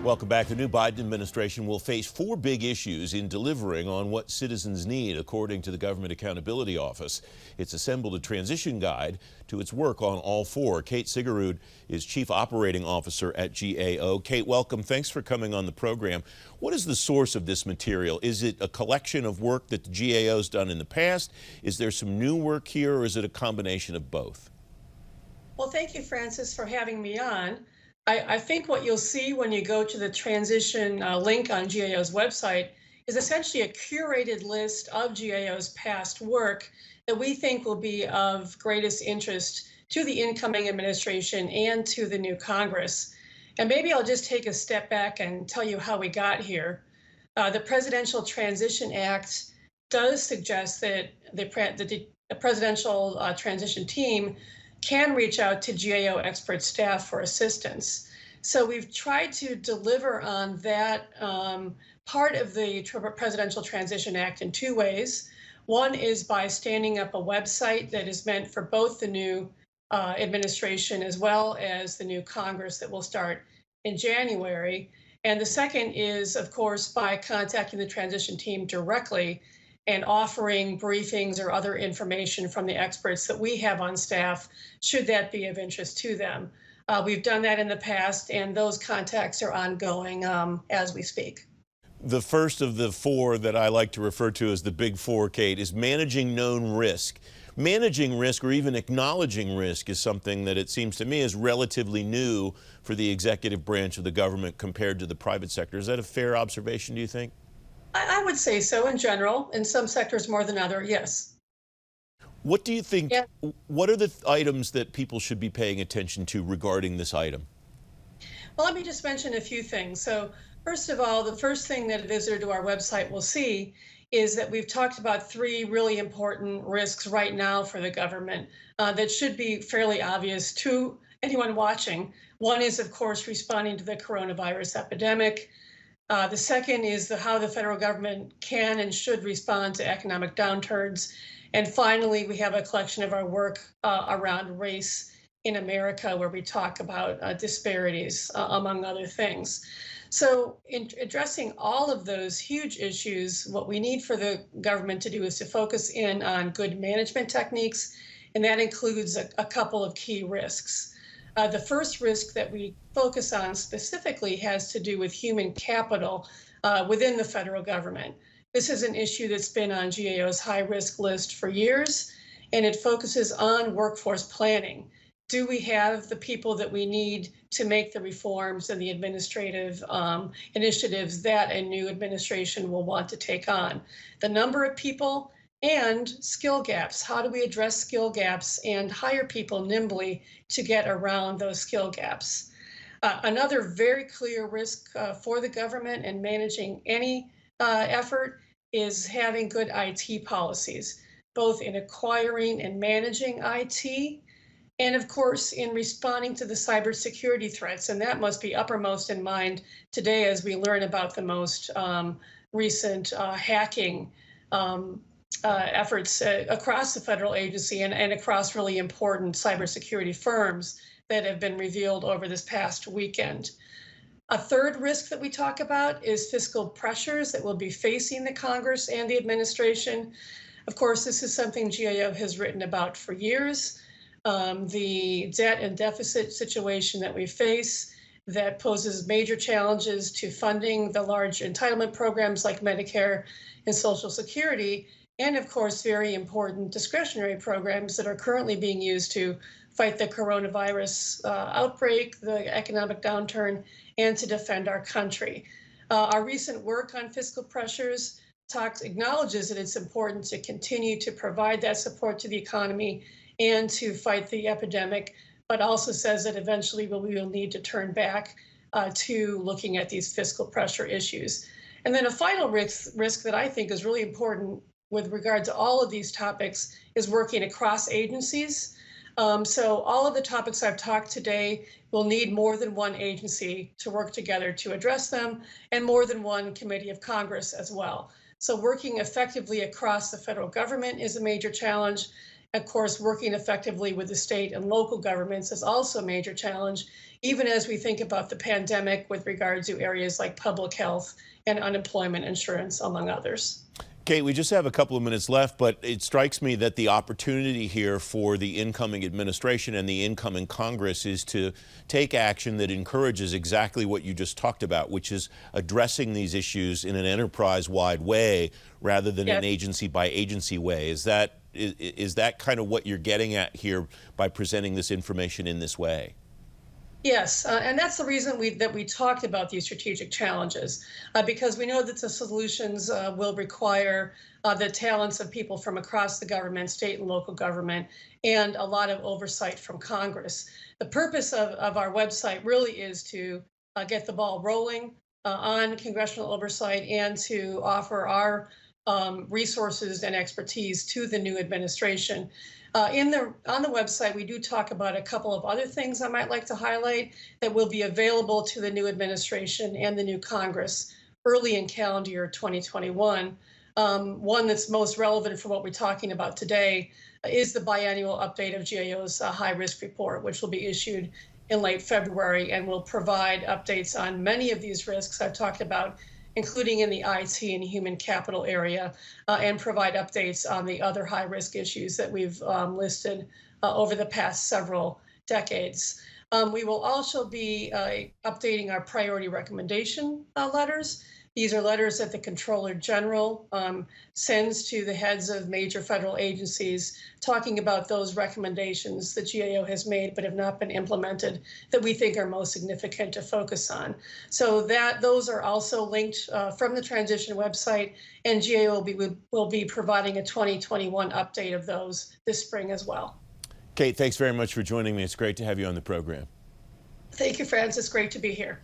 Welcome back. The new Biden administration will face four big issues in delivering on what citizens need, according to the Government Accountability Office. It's assembled a transition guide to its work on all four. Kate Siggerud is Chief Operating Officer at GAO. Kate, welcome. Thanks for coming on the program. What is the source of this material? Is it a collection of work that the GAO's done in the past? Is there some new work here, or is it a combination of both? Well, thank you, Francis, for having me on. I think what you'll see when you go to the transition link on GAO's website is essentially a curated list of GAO's past work that we think will be of greatest interest to the incoming administration and to the new Congress. And maybe I'll just take a step back and tell you how we got here. The Presidential Transition Act does suggest that the presidential transition team can reach out to GAO expert staff for assistance. So we've tried to deliver on that part of the Presidential Transition Act in two ways. One is by standing up a website that is meant for both the new administration as well as the new Congress that will start in January. And the second is, of course, by contacting the transition team directly and offering briefings or other information from the experts that we have on staff, should that be of interest to them. We've done that in the past, and those contacts are ongoing as we speak. The first of the four that I like to refer to as the big four, Kate, is managing known risk. Managing risk, or even acknowledging risk, is something that it seems to me is relatively new for the executive branch of the government compared to the private sector. Is that a fair observation, do you think? I would say so in general. In some sectors more than others, yes. What do you think, Yeah. What are the items that people should be paying attention to regarding this item? Well, let me just mention a few things. So first of all, the first thing that a visitor to our website will see is that we've talked about three really important risks right now for the government that should be fairly obvious to anyone watching. One is, of course, responding to the coronavirus epidemic. The second is how the federal government can and should respond to economic downturns. And finally, we have a collection of our work around race in America, where we talk about disparities, among other things. So in addressing all of those huge issues, what we need for the government to do is to focus in on good management techniques, and that includes a couple of key risks. The first risk that we focus on specifically has to do with human capital within the federal government. This is an issue that's been on GAO's high-risk list for years, and it focuses on workforce planning. Do we have the people that we need to make the reforms and the administrative initiatives that a new administration will want to take on? The number of people and skill gaps. How do we address skill gaps and hire people nimbly to get around those skill gaps? Another very clear risk for the government in managing any effort is having good IT policies, both in acquiring and managing IT, and of course, in responding to the cybersecurity threats. And that must be uppermost in mind today as we learn about the most recent hacking efforts across the federal agency and across really important cybersecurity firms that have been revealed over this past weekend. A third risk that we talk about is fiscal pressures that will be facing the Congress and the administration. Of course, this is something GAO has written about for years. The debt and deficit situation that we face that poses major challenges to funding the large entitlement programs like Medicare and Social Security, and of course, very important discretionary programs that are currently being used to fight the coronavirus outbreak, the economic downturn, and to defend our country. Our recent work on fiscal pressures acknowledges that it's important to continue to provide that support to the economy and to fight the epidemic, but also says that eventually we will need to turn back to looking at these fiscal pressure issues. And then a final risk that I think is really important with regard to all of these topics is working across agencies. So all of the topics I've talked today will need more than one agency to work together to address them, and more than one committee of Congress as well. So working effectively across the federal government is a major challenge, Of course, working effectively with the state and local governments is also a major challenge, even as we think about the pandemic with regard to areas like public health and unemployment insurance, among others. Kate, we just have a couple of minutes left, but it strikes me that the opportunity here for the incoming administration and the incoming Congress is to take action that encourages exactly what you just talked about, which is addressing these issues in an enterprise-wide way rather than an agency-by-agency way. Is that kind of what you're getting at here by presenting this information in this way? Yes, and that's the reason that we talked about these strategic challenges, because we know that the solutions will require the talents of people from across the government, state and local government, and a lot of oversight from Congress. The purpose of our website really is to get the ball rolling on congressional oversight and to offer our resources and expertise to the new administration. On the website, we do talk about a couple of other things I might like to highlight that will be available to the new administration and the new Congress early in calendar year 2021. One that's most relevant for what we're talking about today is the biannual update of GAO's high risk report, which will be issued in late February and will provide updates on many of these risks I've talked about, including in the IT and human capital area, and provide updates on the other high-risk issues that we've listed over the past several decades. We will also be updating our priority recommendation letters. These are letters that the Comptroller General sends to the heads of major federal agencies talking about those recommendations that GAO has made but have not been implemented that we think are most significant to focus on. So those are also linked from the transition website, and GAO will be providing a 2021 update of those this spring as well. Kate, thanks very much for joining me. It's great to have you on the program. Thank you, Francis. Great to be here.